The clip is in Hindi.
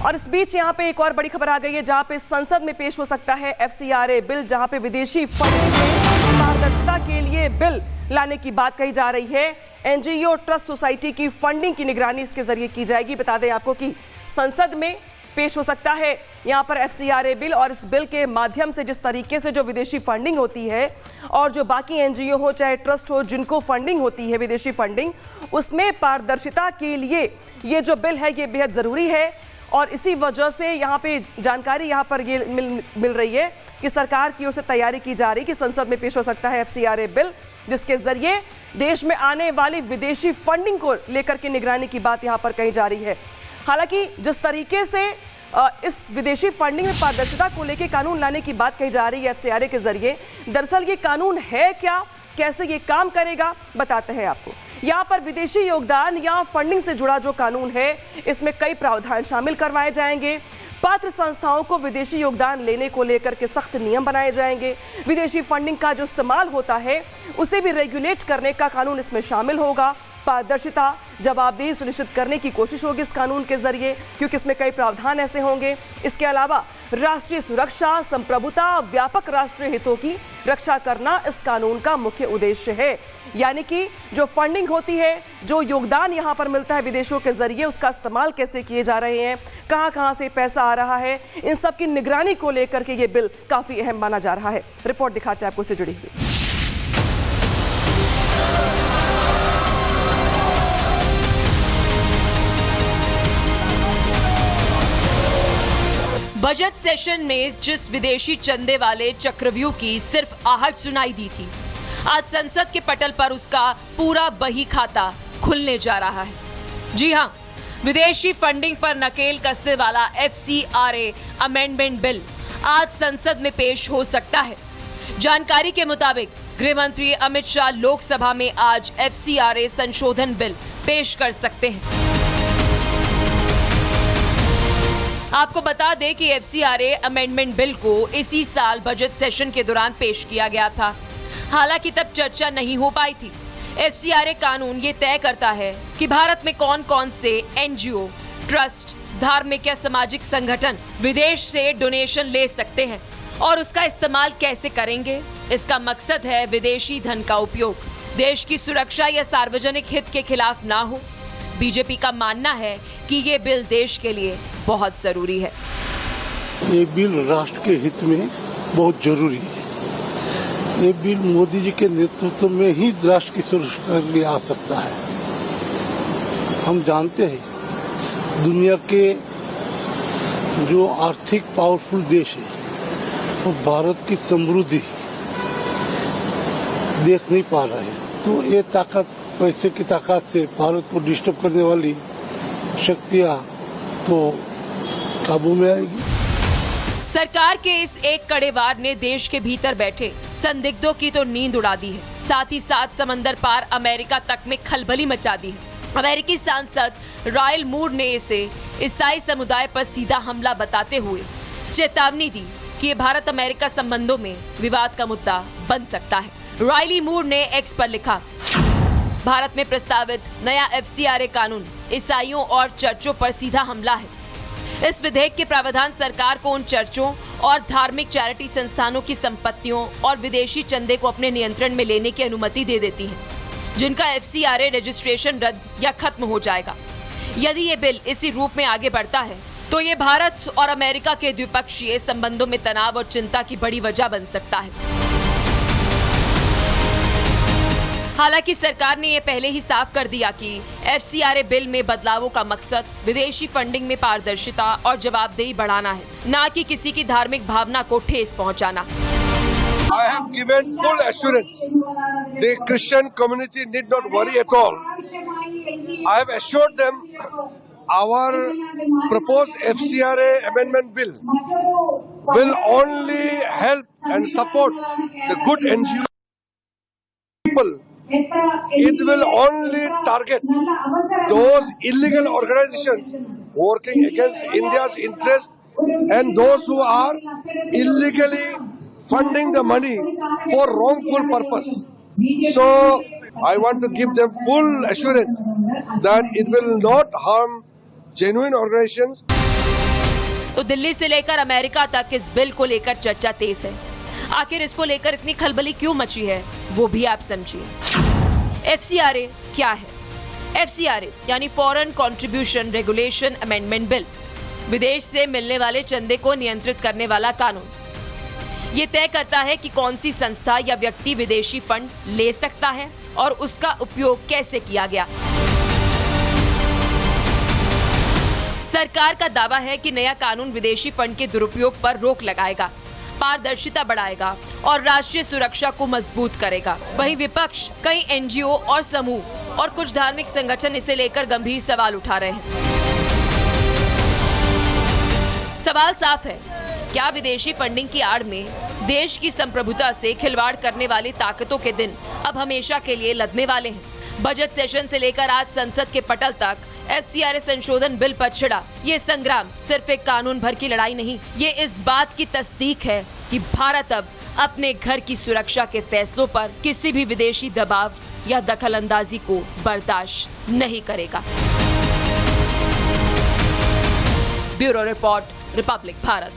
और इस बीच यहाँ पे एक और बड़ी खबर आ गई है, जहाँ पे संसद में पेश हो सकता है FCRA बिल, जहाँ पे विदेशी फंडिंग में पारदर्शिता के लिए बिल लाने की बात कही जा रही है। NGO ट्रस्ट सोसाइटी की फंडिंग की निगरानी इसके जरिए की जाएगी। बता दें आपको कि संसद में पेश हो सकता है यहाँ पर FCRA बिल, और इस बिल के माध्यम से जिस तरीके से जो विदेशी फंडिंग होती है और जो बाकी NGO हो चाहे ट्रस्ट हो जिनको फंडिंग होती है विदेशी फंडिंग, उसमें पारदर्शिता के लिए ये जो बिल है ये बेहद ज़रूरी है। और इसी वजह से यहाँ पे जानकारी यहाँ पर ये मिल रही है कि सरकार की ओर से तैयारी की जा रही कि संसद में पेश हो सकता है FCRA बिल, जिसके जरिए देश में आने वाली विदेशी फंडिंग को लेकर के निगरानी की बात यहाँ पर कही जा रही है। हालांकि जिस तरीके से इस विदेशी फंडिंग में पारदर्शिता को लेकर कानून लाने की बात कही जा रही है FCRA के जरिए, दरअसल ये कानून है क्या, कैसे ये काम करेगा, बताते हैं आपको। यहाँ पर विदेशी योगदान या फंडिंग से जुड़ा जो कानून है इसमें कई प्रावधान शामिल करवाए जाएंगे। पात्र संस्थाओं को विदेशी योगदान लेने को लेकर के सख्त नियम बनाए जाएंगे। विदेशी फंडिंग का जो इस्तेमाल होता है उसे भी रेगुलेट करने का कानून इसमें शामिल होगा। पारदर्शिता, जवाबदेही सुनिश्चित करने की कोशिश होगी इस कानून के जरिए, क्योंकि इसमें कई प्रावधान ऐसे होंगे। इसके अलावा राष्ट्रीय सुरक्षा, संप्रभुता, व्यापक राष्ट्रीय हितों की रक्षा करना इस कानून का मुख्य उद्देश्य है। यानी कि जो फंडिंग होती है, जो योगदान यहाँ पर मिलता है विदेशों के जरिए, उसका इस्तेमाल कैसे किए जा रहे हैं, कहाँ से पैसा आ रहा है, इन सब की निगरानी को लेकर के ये बिल काफी अहम माना जा रहा है। रिपोर्ट दिखाते हैं आपको इससे जुड़ी हुई। बजट सेशन में जिस विदेशी चंदे वाले चक्रव्यूह की सिर्फ आहट सुनाई दी थी, आज संसद के पटल पर उसका पूरा बही खाता खुलने जा रहा है। जी हां, विदेशी फंडिंग पर नकेल कसने वाला FCRA अमेंडमेंट बिल आज संसद में पेश हो सकता है। जानकारी के मुताबिक गृह मंत्री अमित शाह लोकसभा में आज FCRA संशोधन बिल पेश कर सकते हैं। आपको बता दें कि FCRA अमेंडमेंट बिल को इसी साल बजट सेशन के दौरान पेश किया गया था। हालांकि तब चर्चा नहीं हो पाई थी। FCRA कानून ये तय करता है कि भारत में कौन कौन से NGO, ट्रस्ट, धार्मिक या सामाजिक संगठन विदेश से डोनेशन ले सकते हैं और उसका इस्तेमाल कैसे करेंगे। इसका मकसद है विदेशी धन का उपयोग देश की सुरक्षा या सार्वजनिक हित के खिलाफ ना हो। बीजेपी का मानना है कि ये बिल देश के लिए बहुत जरूरी है। ये बिल राष्ट्र के हित में बहुत जरूरी है। ये बिल मोदी जी के नेतृत्व में ही राष्ट्र की सुरक्षा के लिए आ सकता है। हम जानते हैं दुनिया के जो आर्थिक पावरफुल देश है वो भारत की समृद्धि देख नहीं पा रहे हैं, तो ये ताकत, पैसे की ताकत से भारत को डिस्टर्ब करने वाली शक्तियां तो काबू में आएगी। सरकार के इस एक कड़े वार ने देश के भीतर बैठे संदिग्धों की तो नींद उड़ा दी है, साथ ही साथ समंदर पार अमेरिका तक में खलबली मचा दी है। अमेरिकी सांसद रॉयल मूर ने इसे ईसाई समुदाय पर सीधा हमला बताते हुए चेतावनी दी कि ये भारत अमेरिका संबंधों में विवाद का मुद्दा बन सकता है। रॉयली मूर ने एक्स पर लिखा, भारत में प्रस्तावित नया FCRA कानून ईसाइयों और चर्चों पर सीधा हमला है। इस विधेयक के प्रावधान सरकार को उन चर्चों और धार्मिक चैरिटी संस्थानों की संपत्तियों और विदेशी चंदे को अपने नियंत्रण में लेने की अनुमति दे देती है, जिनका FCRA रजिस्ट्रेशन रद्द या खत्म हो जाएगा। यदि ये बिल इसी रूप में आगे बढ़ता है तो ये भारत और अमेरिका के द्विपक्षीय संबंधों में तनाव और चिंता की बड़ी वजह बन सकता है। हालांकि सरकार ने यह पहले ही साफ कर दिया कि FCRA बिल में बदलावों का मकसद विदेशी फंडिंग में पारदर्शिता और जवाबदेही बढ़ाना है, ना कि किसी की धार्मिक भावना को ठेस पहुंचाना। I have given full assurance the Christian community need not worry at all. I have assured them our proposed FCRA amendment bill will only help and support the good NGO people. It will only target those illegal organizations working against India's interest and those who are illegally funding the money for wrongful purpose. So I want to give them full assurance that it will not harm genuine organizations. तो दिल्ली से लेकर अमेरिका तक इस बिल को लेकर चर्चा तेज है। आखिर इसको लेकर इतनी खलबली क्यों मची है, वो भी आप समझिए। FCRA क्या है? FCRA यानी foreign contribution regulation amendment bill, विदेश से मिलने वाले चंदे को नियंत्रित करने वाला कानून। ये तय करता है कि कौन सी संस्था या व्यक्ति विदेशी फंड ले सकता है और उसका उपयोग कैसे किया गया। सरकार का दावा है कि नया कानून विदेशी फंड के दुरुपयोग पर रोक लगाएगा, पारदर्शिता बढ़ाएगा और राष्ट्रीय सुरक्षा को मजबूत करेगा। वहीं विपक्ष, कई NGO और समूह और कुछ धार्मिक संगठन इसे लेकर गंभीर सवाल उठा रहे हैं। सवाल साफ है, क्या विदेशी फंडिंग की आड़ में देश की संप्रभुता से खिलवाड़ करने वाली ताकतों के दिन अब हमेशा के लिए लदने वाले हैं? बजट सेशन से लेकर आज संसद के पटल तक FCRA संशोधन बिल पर छिड़ा ये संग्राम सिर्फ एक कानून भर की लड़ाई नहीं, ये इस बात की तस्दीक है कि भारत अब अपने घर की सुरक्षा के फैसलों पर किसी भी विदेशी दबाव या दखलंदाजी को बर्दाश्त नहीं करेगा। Bureau report, Republic Bharat.